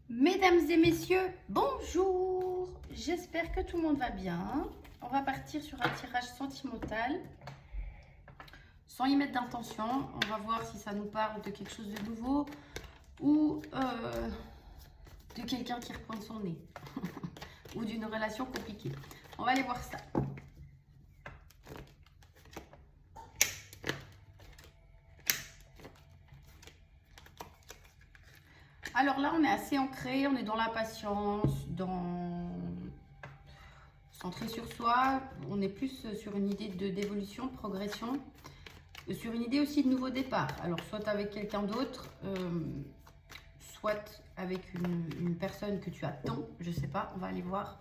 Mesdames et messieurs, bonjour. J'espère que tout le monde va bien. On va partir sur un tirage sentimental sans y mettre d'intention. On va voir si ça nous parle de quelque chose de nouveau ou de quelqu'un qui repointe son nez ou d'une relation compliquée. On va aller voir ça. Alors là, on est assez ancré, on est dans la patience, centré sur soi. On est plus sur une idée d'évolution, de progression, sur une idée aussi de nouveau départ. Alors, soit avec quelqu'un d'autre, soit avec une personne que tu attends, je sais pas, on va aller voir.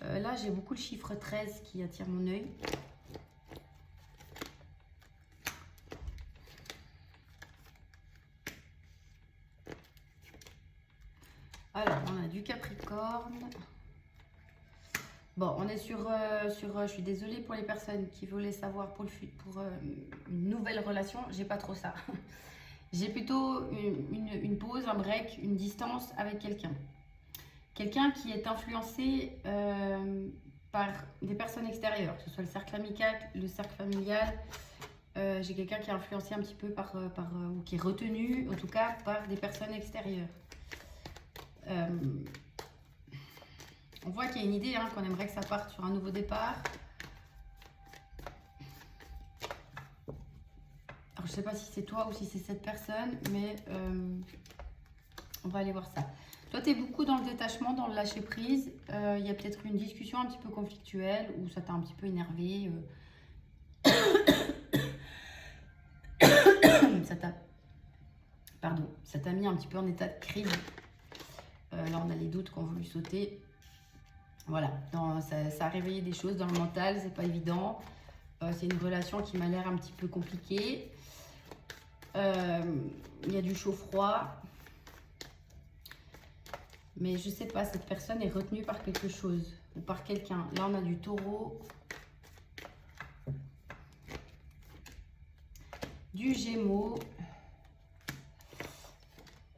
Là, j'ai beaucoup le chiffre 13 qui attire mon œil. Alors, on a du Capricorne. Bon, on est je suis désolée pour les personnes qui voulaient savoir pour une nouvelle relation. J'ai pas trop ça. J'ai plutôt une pause, un break, une distance avec quelqu'un. Quelqu'un qui est influencé par des personnes extérieures, que ce soit le cercle amical, le cercle familial. J'ai quelqu'un qui est influencé un petit peu ou qui est retenu, en tout cas, par des personnes extérieures. On voit qu'il y a une idée, qu'on aimerait que ça parte sur un nouveau départ. Alors, je ne sais pas si c'est toi ou si c'est cette personne, mais on va aller voir ça. Toi, tu es beaucoup dans le détachement, dans le lâcher-prise. Il y a peut-être une discussion un petit peu conflictuelle ou ça t'a un petit peu énervé. Ça t'a mis un petit peu en état de crise. Là, on a les doutes qui ont voulu sauter. Voilà, ça a réveillé des choses dans le mental, c'est pas évident. C'est une relation qui m'a l'air un petit peu compliquée. Il y a du chaud-froid. Mais je sais pas, cette personne est retenue par quelque chose ou par quelqu'un. Là, on a du taureau. Du gémeaux.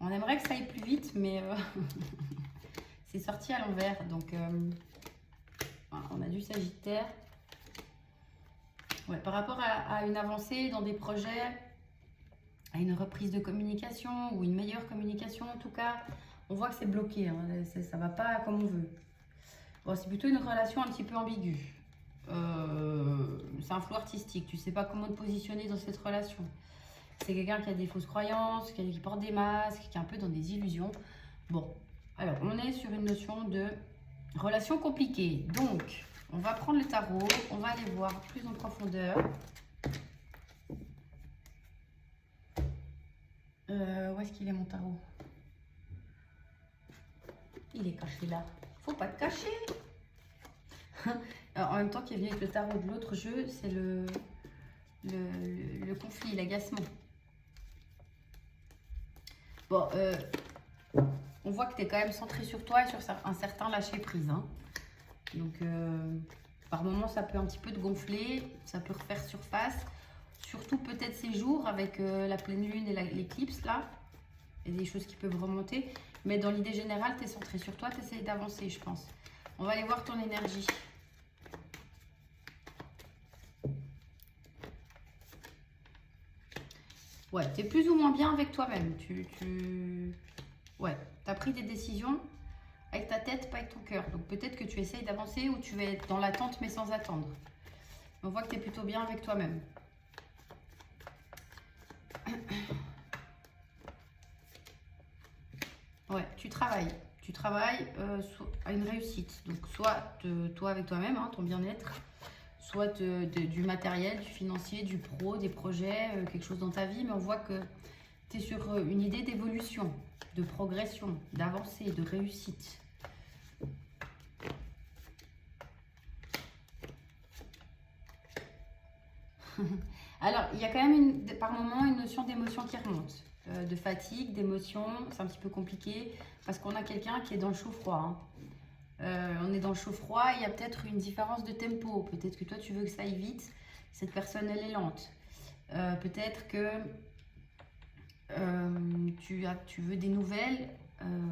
On aimerait que ça aille plus vite, mais c'est sorti à l'envers. Donc, on a du sagittaire. Ouais, par rapport à une avancée dans des projets, à une reprise de communication ou une meilleure communication en tout cas, on voit que c'est bloqué. Ça ne va pas comme on veut. Bon, c'est plutôt une relation un petit peu ambiguë. C'est un flou artistique. Tu ne sais pas comment te positionner dans cette relation. C'est quelqu'un qui a des fausses croyances, qui porte des masques, qui est un peu dans des illusions. Bon, alors on est sur une notion de relation compliquée. Donc, on va prendre le tarot, on va aller voir plus en profondeur. Où est-ce qu'il est mon tarot? Il est caché là. Faut pas te cacher. Alors, en même temps qu'il est venu avec le tarot de l'autre jeu, c'est le conflit, l'agacement. Bon, on voit que tu es quand même centré sur toi et sur un certain lâcher-prise. Donc, par moments, ça peut un petit peu te gonfler, ça peut refaire surface. Surtout peut-être ces jours avec la pleine lune et l'éclipse, là. Il y a des choses qui peuvent remonter. Mais dans l'idée générale, tu es centré sur toi, tu essaies d'avancer, je pense. On va aller voir ton énergie. Ouais, tu es plus ou moins bien avec toi-même. Ouais, tu as pris des décisions avec ta tête, pas avec ton cœur. Donc peut-être que tu essayes d'avancer ou tu vas être dans l'attente mais sans attendre. On voit que tu es plutôt bien avec toi-même. Ouais, tu travailles. Tu travailles à une réussite. Donc soit toi avec toi-même, ton bien-être, soit du matériel, du financier, du pro, des projets, quelque chose dans ta vie. Mais on voit que tu es sur une idée d'évolution, de progression, d'avancée, de réussite. Alors, il y a quand même par moment une notion d'émotion qui remonte, de fatigue, d'émotion. C'est un petit peu compliqué parce qu'on a quelqu'un qui est dans le chaud-froid. On est dans le chaud-froid, il y a peut-être une différence de tempo. Peut-être que toi, tu veux que ça aille vite. Cette personne, elle est lente. Peut-être que tu veux des nouvelles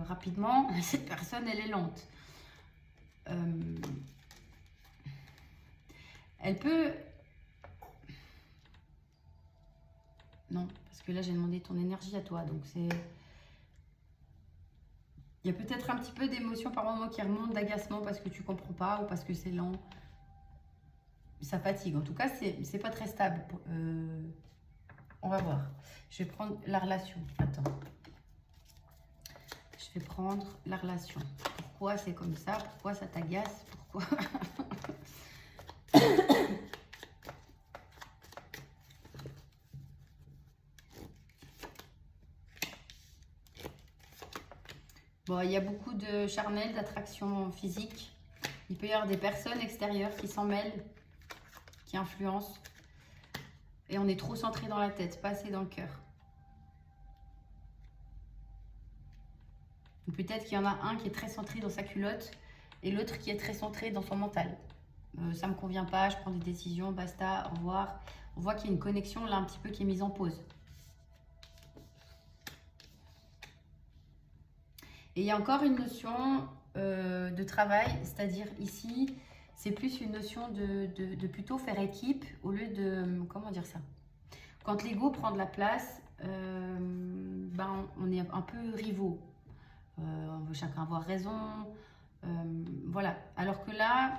rapidement. Cette personne, elle est lente. Elle peut... Non, parce que là, j'ai demandé ton énergie à toi. Donc, c'est... Il y a peut-être un petit peu d'émotion par moment qui remonte, d'agacement parce que tu comprends pas ou parce que c'est lent. Ça fatigue. En tout cas, c'est pas très stable. On va voir. Je vais prendre la relation. Attends. Je vais prendre la relation. Pourquoi c'est comme ça? Pourquoi ça t'agace? Pourquoi? Bon, il y a beaucoup de charnel, d'attraction physique. Il peut y avoir des personnes extérieures qui s'en mêlent, qui influencent. Et on est trop centré dans la tête, pas assez dans le cœur. Peut-être qu'il y en a un qui est très centré dans sa culotte et l'autre qui est très centré dans son mental. Ça me convient pas, je prends des décisions, basta, au revoir. On voit qu'il y a une connexion là un petit peu qui est mise en pause. Et il y a encore une notion de travail, c'est-à-dire ici, c'est plus une notion de plutôt faire équipe au lieu de... Comment dire ça? Quand l'ego prend de la place, ben, on est un peu rivaux. On veut chacun avoir raison. Voilà. Alors que là,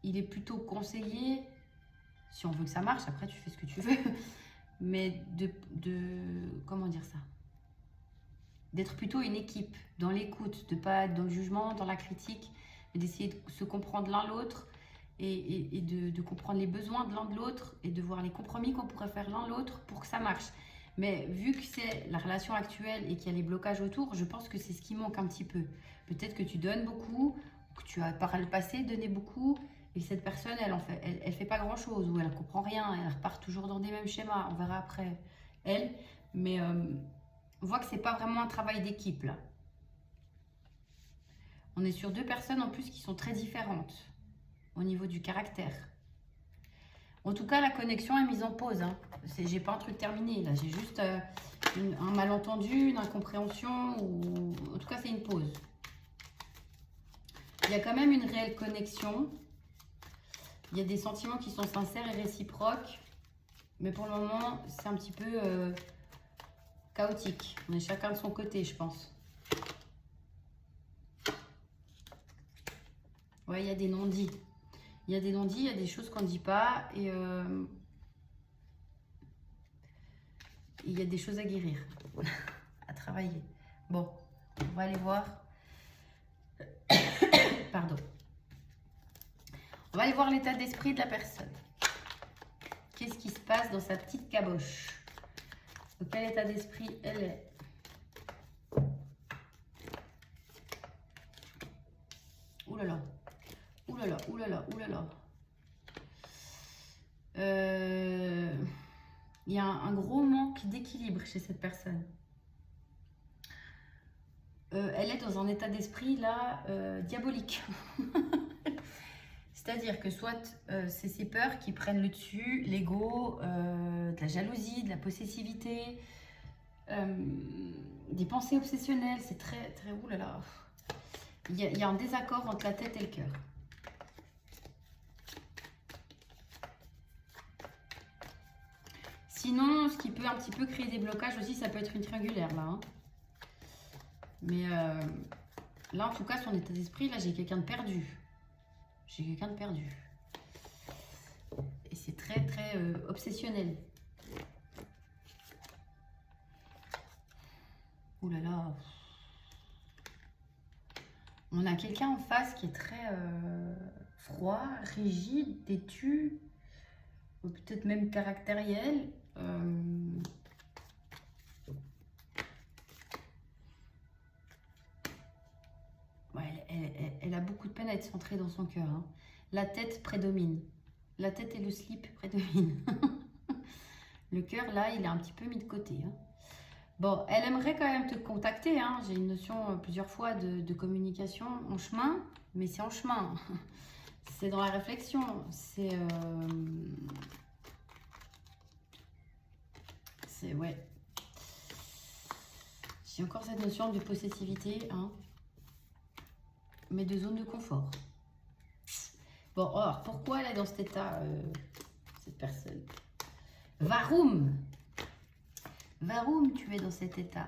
il est plutôt conseillé, si on veut que ça marche, après tu fais ce que tu veux, mais comment dire ça? D'être plutôt une équipe, dans l'écoute, de ne pas être dans le jugement, dans la critique, mais d'essayer de se comprendre l'un l'autre et de comprendre les besoins de l'un de l'autre et de voir les compromis qu'on pourrait faire l'un l'autre pour que ça marche. Mais vu que c'est la relation actuelle et qu'il y a les blocages autour, je pense que c'est ce qui manque un petit peu. Peut-être que tu donnes beaucoup, que tu as par le passé donné beaucoup, et cette personne, elle fait pas grand-chose, ou elle ne comprend rien, elle repart toujours dans des mêmes schémas. On verra après elle. Mais on voit que c'est pas vraiment un travail d'équipe là. On est sur deux personnes en plus qui sont très différentes au niveau du caractère. En tout cas, la connexion est mise en pause. Hein. J'ai pas un truc terminé là. J'ai juste un malentendu, une incompréhension ou en tout cas c'est une pause. Il y a quand même une réelle connexion. Il y a des sentiments qui sont sincères et réciproques. Mais pour le moment, c'est un petit peu chaotique. On est chacun de son côté, je pense. Ouais, il y a des non-dits. Il y a des non-dits, il y a des choses qu'on ne dit pas. Et il y a des choses à guérir, à travailler. Bon, on va aller voir. Pardon. On va aller voir l'état d'esprit de la personne. Qu'est-ce qui se passe dans sa petite caboche? Dans quel état d'esprit elle est? Ouh là là. Ouh là là, ouh là là, ouh là là. Il y a un gros manque d'équilibre chez cette personne. Elle est dans un état d'esprit là diabolique. C'est-à-dire que soit c'est ses peurs qui prennent le dessus, l'ego, de la jalousie, de la possessivité, des pensées obsessionnelles. C'est très, très... Ouh là là. Il y a un désaccord entre la tête et le cœur. Sinon, ce qui peut un petit peu créer des blocages aussi, ça peut être une triangulaire là. Hein. Mais là, en tout cas, son état d'esprit, là, j'ai quelqu'un de perdu. J'ai quelqu'un de perdu. Et c'est très, très obsessionnel. Ouh là là. On a quelqu'un en face qui est très froid, rigide, têtu, peut-être même caractériel. Ouais, elle a beaucoup de peine à être centrée dans son cœur. Hein. La tête prédomine. La tête et le slip prédominent. Le cœur, là, il est un petit peu mis de côté. Hein. Bon, elle aimerait quand même te contacter. Hein. J'ai une notion plusieurs fois de communication en chemin, mais c'est en chemin. C'est dans la réflexion. C'est... ouais. J'ai encore cette notion de possessivité, hein, mais de zone de confort. Bon, alors, pourquoi elle est dans cet état, cette personne? Varum, Varum, tu es dans cet état.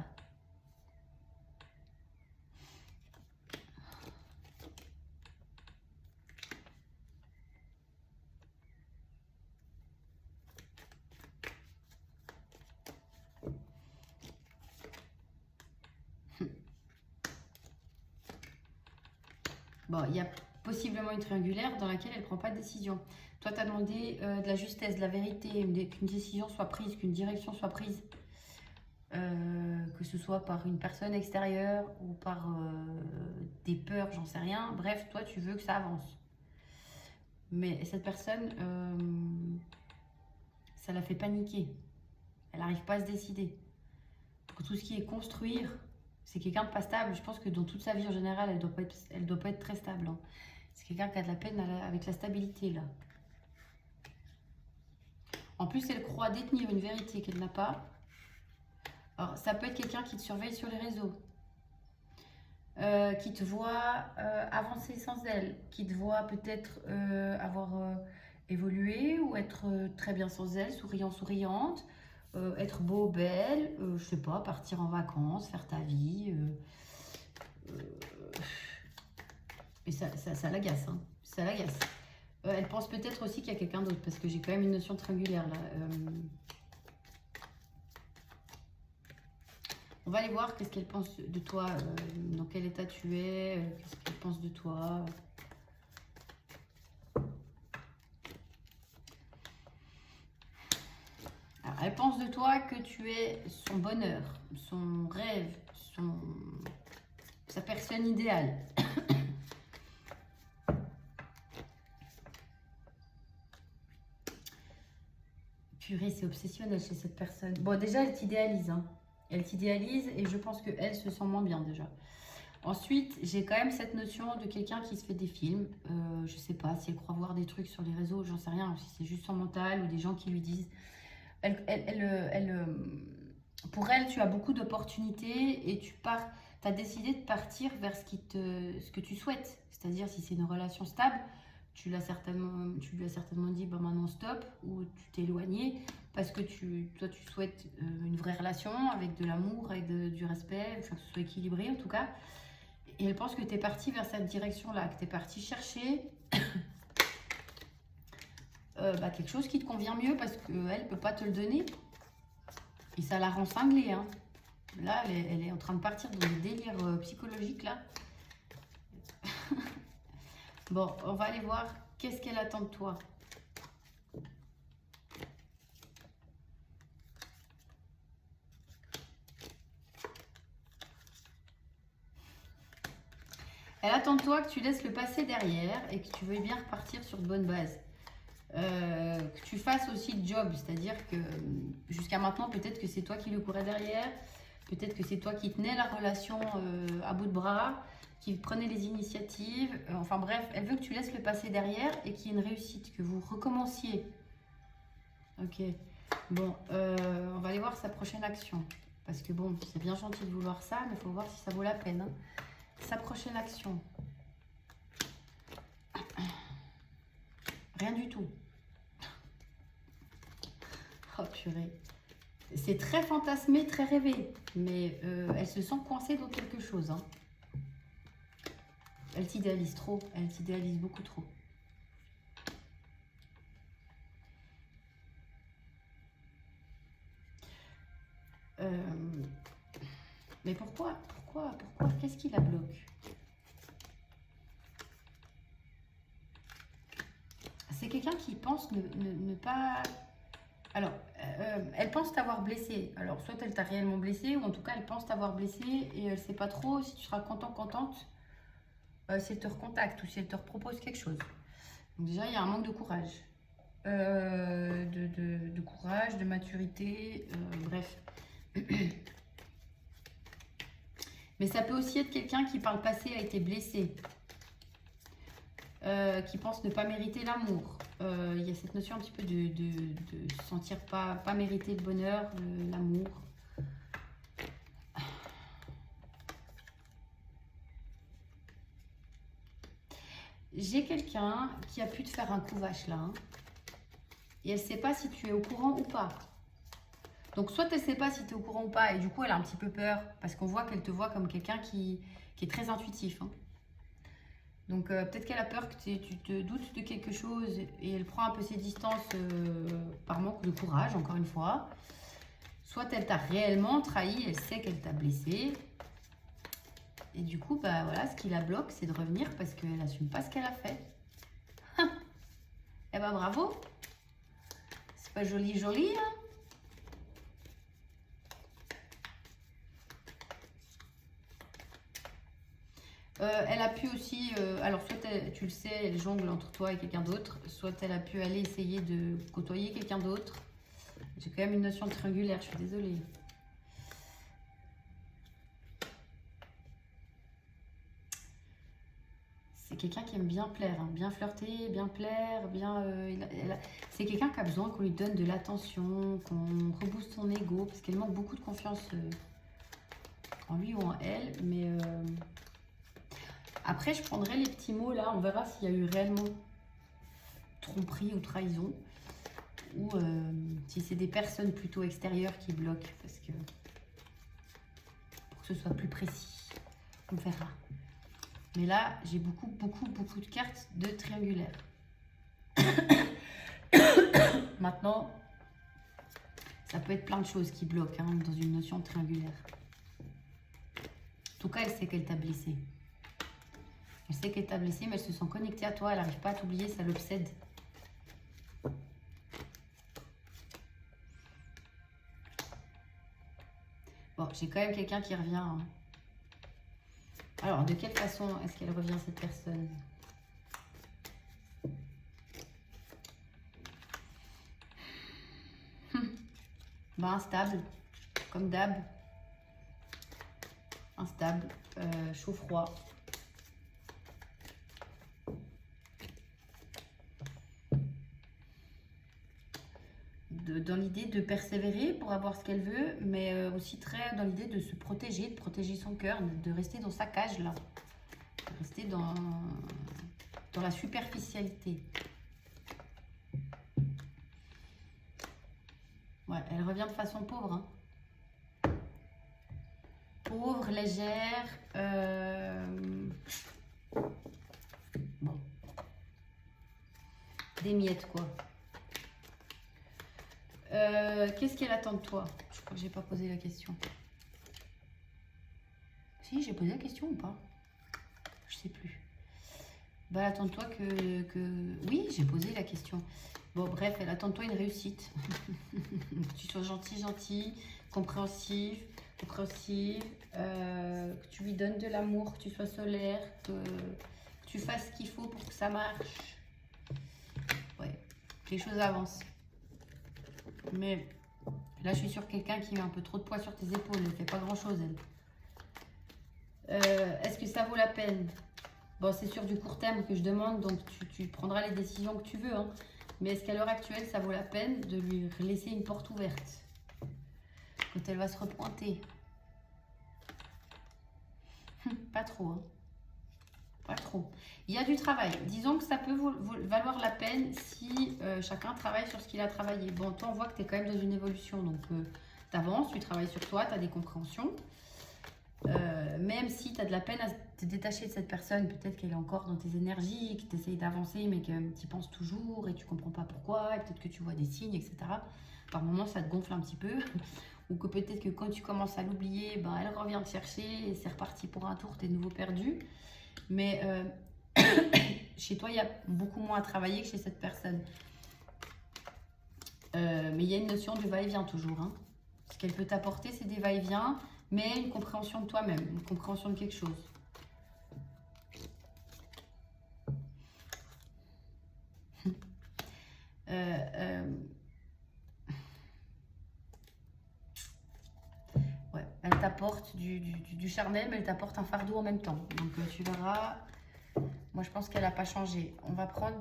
Bon, il y a possiblement une triangulaire dans laquelle elle ne prend pas de décision. Toi, tu as demandé de la justesse, de la vérité, qu'une décision soit prise, qu'une direction soit prise. Que ce soit par une personne extérieure ou par des peurs, j'en sais rien. Bref, toi, tu veux que ça avance. Mais cette personne, ça la fait paniquer. Elle n'arrive pas à se décider. Donc, tout ce qui est construire, c'est quelqu'un de pas stable. Je pense que dans toute sa vie en général, elle doit pas être très stable. Hein. C'est quelqu'un qui a de la peine avec la stabilité, là. En plus, elle croit détenir une vérité qu'elle n'a pas. Alors, ça peut être quelqu'un qui te surveille sur les réseaux, qui te voit avancer sans elle, qui te voit peut-être avoir évolué ou être très bien sans elle, souriant, souriante, être beau, belle, je sais pas, partir en vacances, faire ta vie. Et ça l'agace, hein. Ça l'agace. Elle pense peut-être aussi qu'il y a quelqu'un d'autre, parce que j'ai quand même une notion triangulaire là. On va aller voir qu'est-ce qu'elle pense de toi, dans quel état tu es, qu'est-ce qu'elle pense de toi. Alors, elle pense de toi que tu es son bonheur, son rêve, sa personne idéale. Purée, c'est obsessionnel chez cette personne. Bon, déjà, elle t'idéalise, hein. Elle t'idéalise et je pense qu'elle se sent moins bien déjà. Ensuite, j'ai quand même cette notion de quelqu'un qui se fait des films. Je sais pas si elle croit voir des trucs sur les réseaux, j'en sais rien. Ou si c'est juste son mental ou des gens qui lui disent. Pour elle, tu as beaucoup d'opportunités et tu as décidé de partir vers ce que tu souhaites. C'est-à-dire, si c'est une relation stable, tu lui as certainement dit bah, maintenant stop, ou tu t'es éloigné parce que toi tu souhaites une vraie relation avec de l'amour, avec du respect, enfin, que ce soit équilibré en tout cas. Et elle pense que tu es parti vers cette direction-là, que tu es parti chercher quelque chose qui te convient mieux parce qu'elle ne peut pas te le donner. Et ça la rend cinglée. Hein. Là, elle est en train de partir dans des délires psychologiques là. Bon, on va aller voir qu'est-ce qu'elle attend de toi. Elle attend de toi que tu laisses le passé derrière et que tu veuilles bien repartir sur de bonnes bases. Que tu fasses aussi le job, c'est-à-dire que jusqu'à maintenant, peut-être que c'est toi qui le courais derrière, peut-être que c'est toi qui tenais la relation à bout de bras, qui prenait les initiatives. Enfin bref, elle veut que tu laisses le passé derrière et qu'il y ait une réussite, que vous recommenciez. Ok. Bon, on va aller voir sa prochaine action. Parce que bon, c'est bien gentil de vouloir ça, mais il faut voir si ça vaut la peine. Hein. Sa prochaine action. Rien du tout. Oh purée. C'est très fantasmé, très rêvé. Mais elle se sent coincée dans quelque chose. Hein. Elle t'idéalise trop. Elle t'idéalise beaucoup trop. Mais pourquoi qu'est-ce qui la bloque? C'est quelqu'un qui pense ne pas... Alors, elle pense t'avoir blessé. Alors, soit elle t'a réellement blessé, ou en tout cas, elle pense t'avoir blessé et elle ne sait pas trop si tu seras contente, si elle te recontacte ou si elle te propose quelque chose. Donc déjà, il y a un manque de courage. De courage, de maturité, bref. Mais ça peut aussi être quelqu'un qui, par le passé, a été blessé. Qui pense ne pas mériter l'amour. Il y a cette notion un petit peu de se sentir pas mériter le bonheur, l'amour. J'ai quelqu'un qui a pu te faire un coup vache là. Hein, et elle ne sait pas si tu es au courant ou pas. Donc, soit elle ne sait pas si tu es au courant ou pas, et du coup, elle a un petit peu peur, parce qu'on voit qu'elle te voit comme quelqu'un qui est très intuitif. Hein. Donc, peut-être qu'elle a peur que tu te doutes de quelque chose, et elle prend un peu ses distances par manque de courage, encore une fois. Soit elle t'a réellement trahi, elle sait qu'elle t'a blessé. Et du coup, bah voilà, ce qui la bloque, c'est de revenir parce qu'elle n'assume pas ce qu'elle a fait. Eh ben bravo. C'est pas joli, joli, hein. Elle a pu aussi, alors soit tu le sais, elle jongle entre toi et quelqu'un d'autre, soit elle a pu aller essayer de côtoyer quelqu'un d'autre. J'ai quand même une notion triangulaire, je suis désolée. C'est quelqu'un qui aime bien plaire, hein, bien flirter, bien plaire, bien. C'est quelqu'un qui a besoin qu'on lui donne de l'attention, qu'on rebooste son ego, parce qu'elle manque beaucoup de confiance en lui ou en elle. Mais après, je prendrai les petits mots là, on verra s'il y a eu réellement tromperie ou trahison, ou si c'est des personnes plutôt extérieures qui bloquent, parce que pour que ce soit plus précis, on verra. Mais là, j'ai beaucoup de cartes de triangulaire. Maintenant, ça peut être plein de choses qui bloquent hein, dans une notion triangulaire. En tout cas, elle sait qu'elle t'a blessé. Elle sait qu'elle t'a blessé, mais elle se sent connectée à toi. Elle n'arrive pas à t'oublier, ça l'obsède. Bon, j'ai quand même quelqu'un qui revient. Hein. Alors, de quelle façon est-ce qu'elle revient, cette personne ? Ben, instable, comme d'hab. Instable, chaud-froid. Dans l'idée de persévérer pour avoir ce qu'elle veut, mais aussi très dans l'idée de se protéger, de protéger son cœur, de rester dans sa cage là, de rester dans la superficialité. Ouais, elle revient de façon pauvre. Hein. Pauvre, légère. Bon. Des miettes quoi. Qu'est-ce qu'elle attend de toi? Je crois que j'ai pas posé la question. Si, j'ai posé la question ou pas? Je sais plus. Bah, elle attend de toi que... Oui, j'ai posé la question. Bon, bref, elle attend de toi une réussite. Que tu sois gentil, compréhensive, que tu lui donnes de l'amour, que tu sois solaire, que tu fasses ce qu'il faut pour que ça marche. Ouais, que les choses avancent. Mais là, je suis sur quelqu'un qui met un peu trop de poids sur tes épaules. Elle ne fait pas grand-chose, elle. Est-ce que ça vaut la peine? Bon, c'est sur du court terme que je demande, donc tu prendras les décisions que tu veux. Hein. Mais est-ce qu'à l'heure actuelle, ça vaut la peine de lui laisser une porte ouverte quand elle va se repointer? Pas trop, hein. Pas trop. Il y a du travail. Disons que ça peut valoir la peine si chacun travaille sur ce qu'il a travaillé. Bon, toi, on voit que tu es quand même dans une évolution. Donc, tu avances, tu travailles sur toi, tu as des compréhensions. Même si tu as de la peine à te détacher de cette personne, peut-être qu'elle est encore dans tes énergies, que tu essayes d'avancer, mais que tu y penses toujours et tu comprends pas pourquoi, et peut-être que tu vois des signes, etc. Par moments, ça te gonfle un petit peu. Ou que peut-être que quand tu commences à l'oublier, ben, elle revient te chercher et c'est reparti pour un tour, tu es de nouveau perdu. Mais chez toi, il y a beaucoup moins à travailler que chez cette personne. Mais il y a une notion de va-et-vient toujours. Hein. Ce qu'elle peut t'apporter, c'est des va-et-vient, mais une compréhension de toi-même, une compréhension de quelque chose. Ouais, elle t'apporte du charnel, mais elle t'apporte un fardeau en même temps. Donc tu verras, moi je pense qu'elle n'a pas changé. On va prendre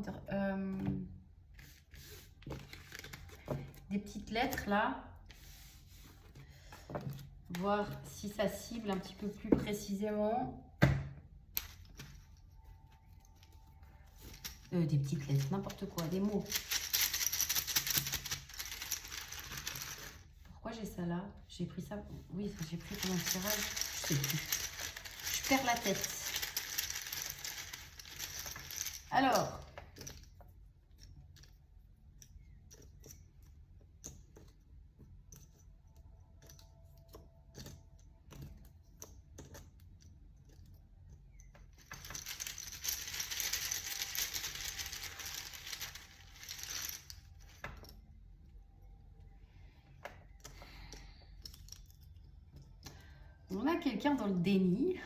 des petites lettres là, voir si ça cible un petit peu plus précisément. Des petites lettres, n'importe quoi, des mots. Pourquoi j'ai ça là? J'ai pris ça. Oui, j'ai pris pendant le tirage. Je sais plus. Je perds la tête. Alors. On a quelqu'un dans le déni.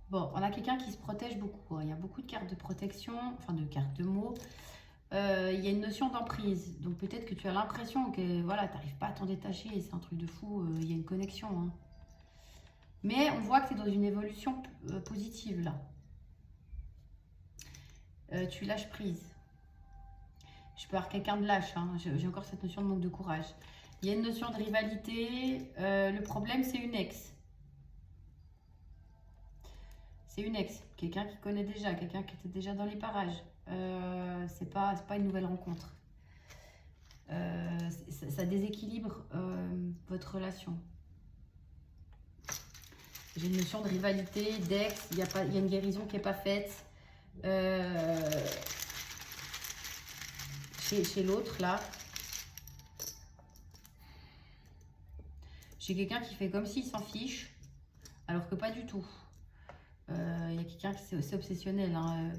Bon, on a quelqu'un qui se protège beaucoup. Il y a beaucoup de cartes de protection, enfin de cartes de mots. Il y a une notion d'emprise. Donc peut-être que tu as l'impression que voilà, tu n'arrives pas à t'en détacher et c'est un truc de fou. Il y a une connexion. Hein. Mais on voit que tu es dans une évolution positive là. Tu lâches prise. Je peux avoir quelqu'un de lâche. Hein. J'ai encore cette notion de manque de courage. Il y a une notion de rivalité. Le problème, c'est une ex. C'est une ex. Quelqu'un qui connaît déjà. Quelqu'un qui était déjà dans les parages. C'est pas une nouvelle rencontre. Ça déséquilibre votre relation. J'ai une notion de rivalité, d'ex. Il y a une guérison qui n'est pas faite. Chez l'autre, là. J'ai quelqu'un qui fait comme s'il s'en fiche, alors que pas du tout. Il y a quelqu'un qui c'est obsessionnel. Hein.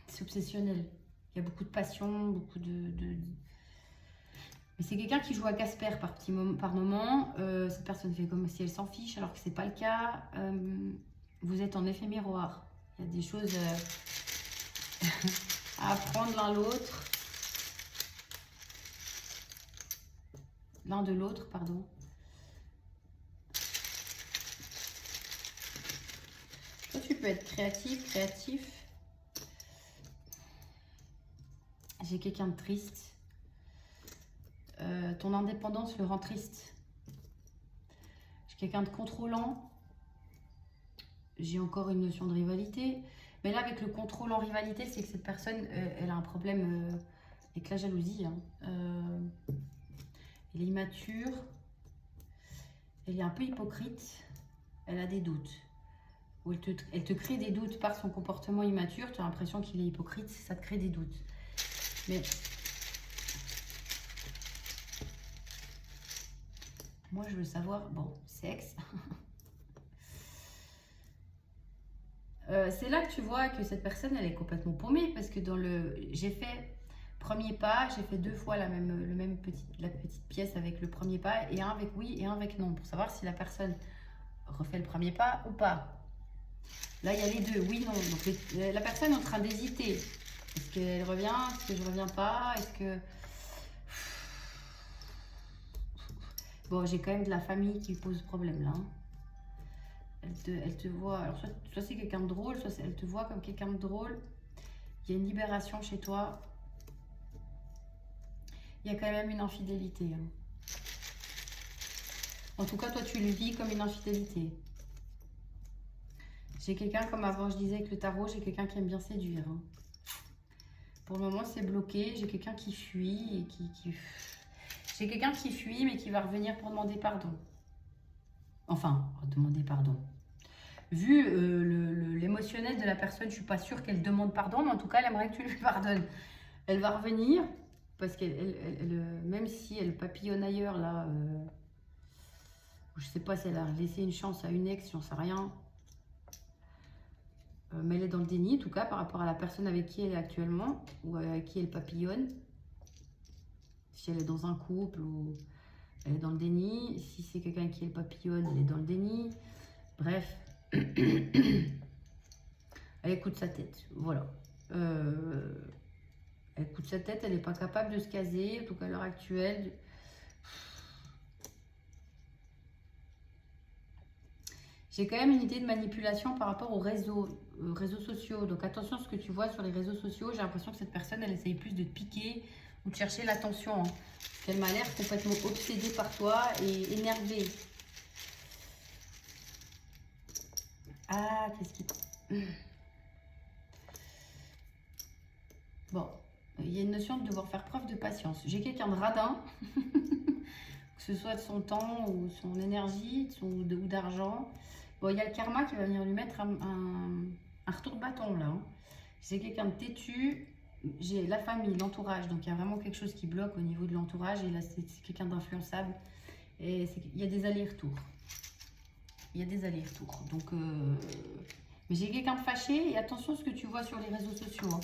C'est obsessionnel. Il y a beaucoup de passion, beaucoup de... Mais c'est quelqu'un qui joue à Casper par moment. Cette personne fait comme si elle s'en fiche, alors que c'est pas le cas. Vous êtes en effet miroir. Il y a des choses à apprendre l'un de l'autre, pardon. Toi, tu peux être créatif. J'ai quelqu'un de triste. Ton indépendance le rend triste. J'ai quelqu'un de contrôlant. J'ai encore une notion de rivalité. Mais là, avec le contrôle en rivalité, c'est que cette personne, elle a un problème avec la jalousie. Hein. Elle est immature. Elle est un peu hypocrite. Elle a des doutes. Ou elle te crée des doutes par son comportement immature. Tu as l'impression qu'il est hypocrite. Ça te crée des doutes. Mais... moi, je veux savoir... Bon, sexe... c'est là que tu vois que cette personne, elle est complètement paumée parce que j'ai fait premier pas, j'ai fait 2 fois la petite pièce avec le premier pas et un avec oui et un avec non pour savoir si la personne refait le premier pas ou pas. Là, il y a les deux, oui, non. Donc la personne est en train d'hésiter. Est-ce qu'elle revient? Est-ce que je reviens pas? Est-ce que... Bon, j'ai quand même de la famille qui pose problème là. Hein. Elle te voit, alors soit c'est quelqu'un de drôle, soit elle te voit comme quelqu'un de drôle. Il y a une libération chez toi. Il y a quand même une infidélité. Hein. En tout cas, toi, tu le vis comme une infidélité. J'ai quelqu'un, comme avant je disais avec le tarot, j'ai quelqu'un qui aime bien séduire. Hein. Pour le moment, c'est bloqué. J'ai quelqu'un qui fuit et J'ai quelqu'un qui fuit, mais qui va revenir pour demander pardon. Enfin, demander pardon. Vu l'émotionnel de la personne, je ne suis pas sûre qu'elle demande pardon, mais en tout cas, elle aimerait que tu lui pardonnes. Elle va revenir, parce qu'elle même si elle papillonne ailleurs, là, je ne sais pas si elle a laissé une chance à une ex, j'en sais rien. Mais elle est dans le déni, en tout cas, par rapport à la personne avec qui elle est actuellement, ou avec qui elle papillonne. Si elle est dans un couple, ou elle est dans le déni. Si c'est quelqu'un avec qui elle papillonne, elle est dans le déni. Bref. Elle écoute sa tête, voilà. Elle écoute sa tête, elle n'est pas capable de se caser, en tout cas à l'heure actuelle. J'ai quand même une idée de manipulation par rapport aux réseaux sociaux. Donc attention à ce que tu vois sur les réseaux sociaux. J'ai l'impression que cette personne, elle essaye plus de te piquer ou de chercher l'attention. Hein. Elle m'a l'air complètement obsédée par toi et énervée. Ah, qu'est-ce qui... Bon, il y a une notion de devoir faire preuve de patience. J'ai quelqu'un de radin, que ce soit de son temps ou son énergie ou d'argent. Bon, il y a le karma qui va venir lui mettre un retour de bâton là. Hein. J'ai quelqu'un de têtu, j'ai la famille, l'entourage. Donc il y a vraiment quelque chose qui bloque au niveau de l'entourage. Et là, c'est quelqu'un d'influençable. Et il y a des allers-retours. Il y a des allers-retours. Donc, mais j'ai quelqu'un de fâché. Et attention à ce que tu vois sur les réseaux sociaux. Hein.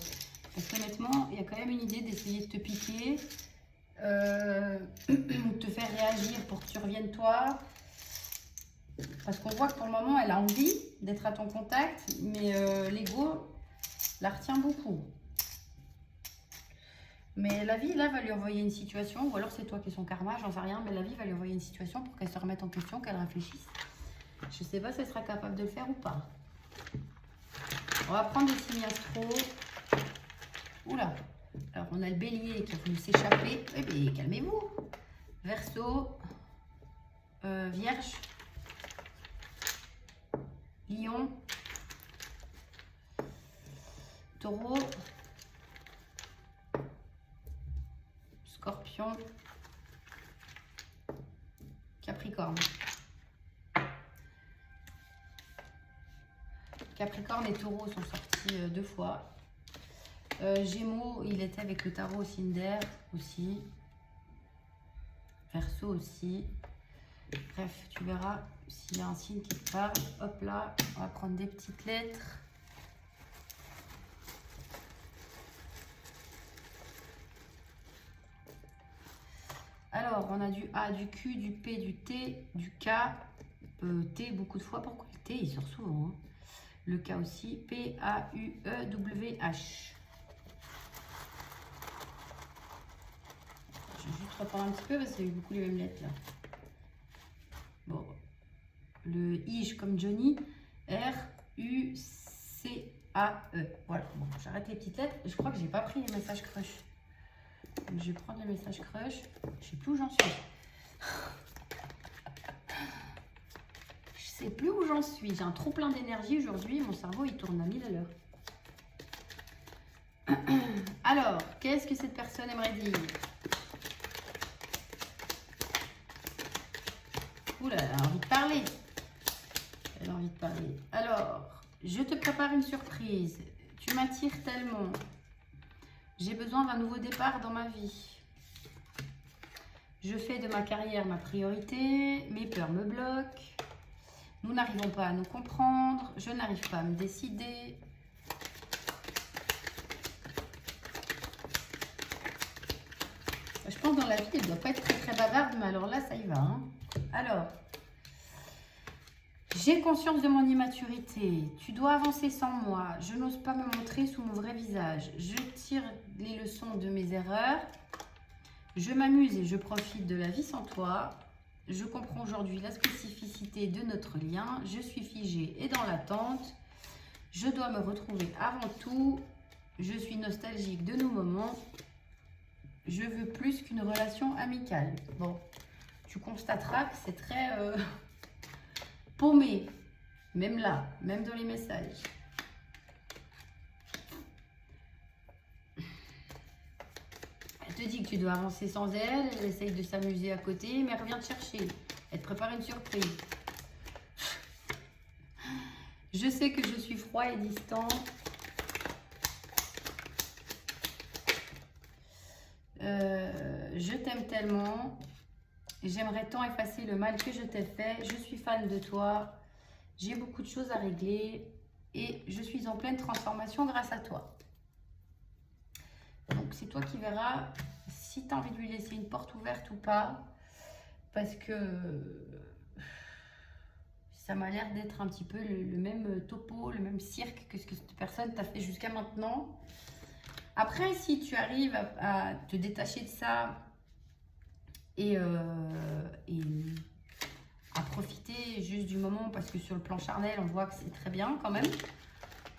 Parce qu'honnêtement, il y a quand même une idée d'essayer de te piquer, de te faire réagir pour que tu reviennes toi. Parce qu'on voit que pour le moment, elle a envie d'être à ton contact, mais l'ego la retient beaucoup. Mais la vie, là, va lui envoyer une situation, ou alors c'est toi qui es son karma, j'en sais rien, mais la vie va lui envoyer une situation pour qu'elle se remette en question, qu'elle réfléchisse. Je ne sais pas si elle sera capable de le faire ou pas. On va prendre des signes astro. Oula. Alors, on a le bélier qui a voulu s'échapper. Eh bien, calmez-vous. Verseau. Vierge. Lion. Taureau. Scorpion. Capricorne. Capricorne et Taureau sont sortis 2 fois. Gémeaux, il était avec le tarot au signe d'air aussi. Verseau aussi. Bref, tu verras s'il y a un signe qui te parle. Hop là, on va prendre des petites lettres. Alors, on a du A, du Q, du P, du T, du K. T beaucoup de fois. Pourquoi le T, il sort souvent hein. Le K aussi. P, A, U, E, W, H. Je vais juste reprendre un petit peu parce qu'il y a eu beaucoup les mêmes lettres là. Bon. Le I comme Johnny. R, U, C, A, E. Voilà. Bon, j'arrête les petites lettres. Je crois que j'ai pas pris les messages crush. Donc, je vais prendre les messages crush. Je sais plus où j'en suis. Je sais plus où j'en suis. J'ai un trop plein d'énergie aujourd'hui. Mon cerveau, il tourne à 1000 à l'heure. Alors, qu'est-ce que cette personne aimerait dire? Oula, elle a envie de parler. Elle a envie de parler. Alors, je te prépare une surprise. Tu m'attires tellement. J'ai besoin d'un nouveau départ dans ma vie. Je fais de ma carrière ma priorité. Mes peurs me bloquent. Nous n'arrivons pas à nous comprendre. Je n'arrive pas à me décider. Je pense que dans la vie, elle ne doit pas être très très bavarde, mais alors là, ça y va. Hein. Alors, j'ai conscience de mon immaturité. Tu dois avancer sans moi. Je n'ose pas me montrer sous mon vrai visage. Je tire les leçons de mes erreurs. Je m'amuse et je profite de la vie sans toi. Je comprends aujourd'hui la spécificité de notre lien. Je suis figée et dans l'attente. Je dois me retrouver avant tout. Je suis nostalgique de nos moments. Je veux plus qu'une relation amicale. Bon, tu constateras que c'est très paumé. Même là, même dans les messages. Elle te dit que tu dois avancer sans elle. Elle essaye de s'amuser à côté, mais elle revient te chercher. Elle te prépare une surprise. Je sais que je suis froid et distant. Je t'aime tellement. J'aimerais tant effacer le mal que je t'ai fait. Je suis fan de toi. J'ai beaucoup de choses à régler. Et je suis en pleine transformation grâce à toi. Donc, c'est toi qui verras si tu as envie de lui laisser une porte ouverte ou pas. Parce que ça m'a l'air d'être un petit peu le même topo, le même cirque que ce que cette personne t'a fait jusqu'à maintenant. Après, si tu arrives à te détacher de ça et à profiter juste du moment, parce que sur le plan charnel, on voit que c'est très bien quand même.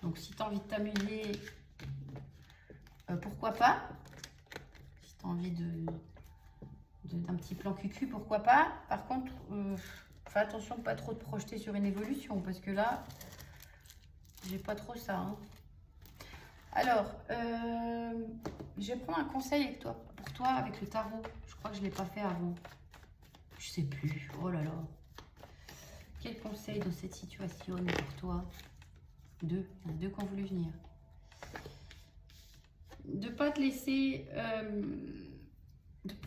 Donc, si tu as envie de t'amuser, pourquoi pas? Si tu tu as envie d'un petit plan cucu, pourquoi pas. Par contre, fais attention de pas trop te projeter sur une évolution, parce que là, j'ai pas trop ça. Hein. Alors, je vais prendre un conseil avec toi, pour toi avec le tarot. Je crois que je ne l'ai pas fait avant. Je sais plus. Oh là là. Quel conseil dans cette situation pour toi? Deux. Il y en a deux qui ont voulu venir. De ne pas te laisser...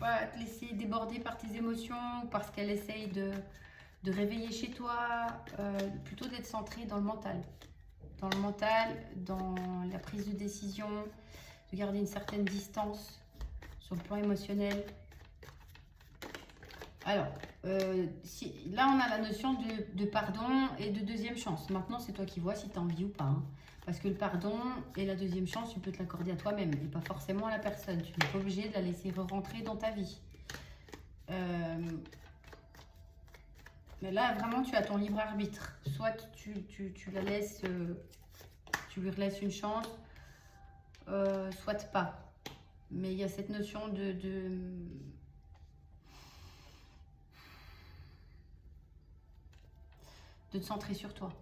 pas te laisser déborder par tes émotions, parce qu'elle essaye de réveiller chez toi, plutôt d'être centré dans le mental. Dans le mental, dans la prise de décision, de garder une certaine distance sur le plan émotionnel. Alors, là on a la notion de pardon et de deuxième chance. Maintenant c'est toi qui vois si tu as envie ou pas. Hein. Parce que le pardon et la deuxième chance, tu peux te l'accorder à toi-même et pas forcément à la personne. Tu n'es pas obligé de la laisser re-rentrer dans ta vie. Mais là, vraiment, tu as ton libre arbitre. Soit tu la laisses, tu lui laisses une chance, soit pas. Mais il y a cette notion de te centrer sur toi.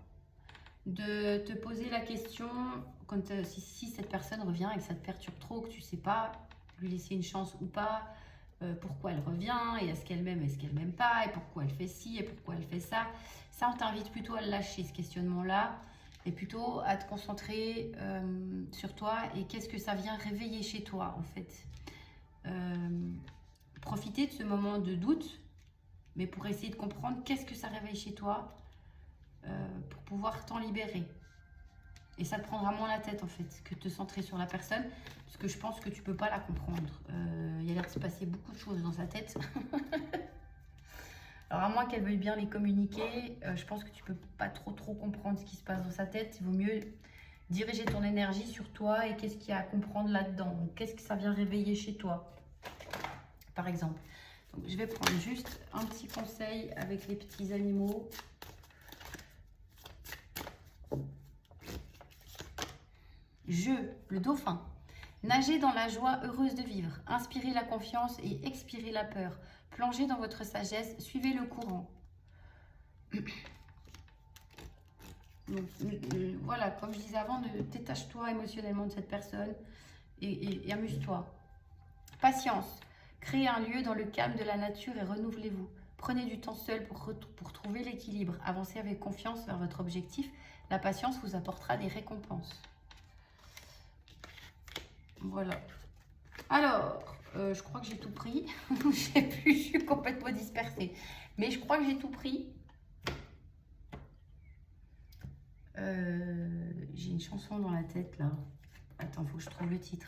De te poser la question, quand, si cette personne revient et que ça te perturbe trop, que tu ne sais pas lui laisser une chance ou pas, pourquoi elle revient, et est-ce qu'elle m'aime, est-ce qu'elle m'aime pas, et pourquoi elle fait ci, et pourquoi elle fait ça. Ça, on t'invite plutôt à le lâcher, ce questionnement-là, et plutôt à te concentrer sur toi, et qu'est-ce que ça vient réveiller chez toi, en fait. Profiter de ce moment de doute, mais pour essayer de comprendre qu'est-ce que ça réveille chez toi, pour pouvoir t'en libérer. Et ça te prendra moins la tête, en fait, que de te centrer sur la personne, parce que je pense que tu peux pas la comprendre. Il y a l'air de se passer beaucoup de choses dans sa tête. Alors, à moins qu'elle veuille bien les communiquer, je pense que tu peux pas trop comprendre ce qui se passe dans sa tête. Il vaut mieux diriger ton énergie sur toi et qu'est-ce qu'il y a à comprendre là-dedans. Qu'est-ce que ça vient réveiller chez toi, par exemple. Donc, je vais prendre juste un petit conseil avec les petits animaux. Le dauphin. Nagez dans la joie heureuse de vivre. Inspirez la confiance et expirez la peur. Plongez dans votre sagesse. Suivez le courant. Donc, voilà, comme je disais avant, détache-toi émotionnellement de cette personne et amuse-toi. Patience. Créez un lieu dans le calme de la nature et renouvelez-vous. Prenez du temps seul pour trouver l'équilibre. Avancez avec confiance vers votre objectif. La patience vous apportera des récompenses. Voilà. Alors, je crois que j'ai tout pris. Je sais plus, je suis complètement dispersée. Mais je crois que j'ai tout pris. J'ai une chanson dans la tête, là. Attends, il faut que je trouve le titre.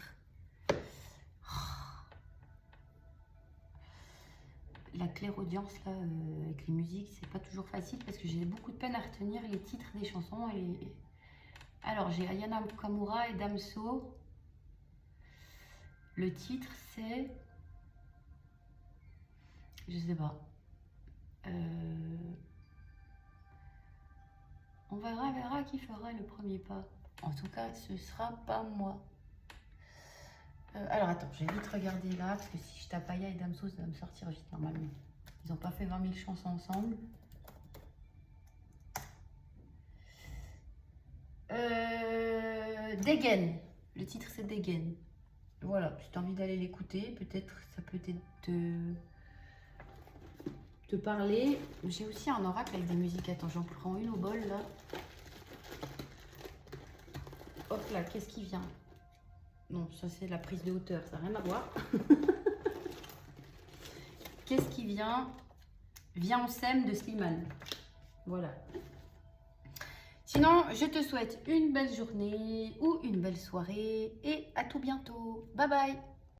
La clairaudience, là, avec les musiques, c'est pas toujours facile parce que j'ai beaucoup de peine à retenir les titres des chansons. Alors, j'ai Ayana Kamura et Damso. Le titre, c'est... Je sais pas. On verra qui fera le premier pas. En tout cas, ce sera pas moi. Alors, attends, je vais vite regarder là, parce que si je tape Aya et Damso, ça va me sortir vite, normalement. Ils n'ont pas fait 20 000 chansons ensemble. Dégaine. Le titre, c'est Dégaine. Voilà, si tu as envie d'aller l'écouter, peut-être ça peut te parler. J'ai aussi un oracle avec des musiques. Attends, j'en prends une au bol, là. Hop là, qu'est-ce qui vient? Non, ça c'est la prise de hauteur, ça n'a rien à voir. Qu'est-ce qui vient? Viens, on s'aime de Slimane. Voilà. Sinon, je te souhaite une belle journée ou une belle soirée et à tout bientôt. Bye bye.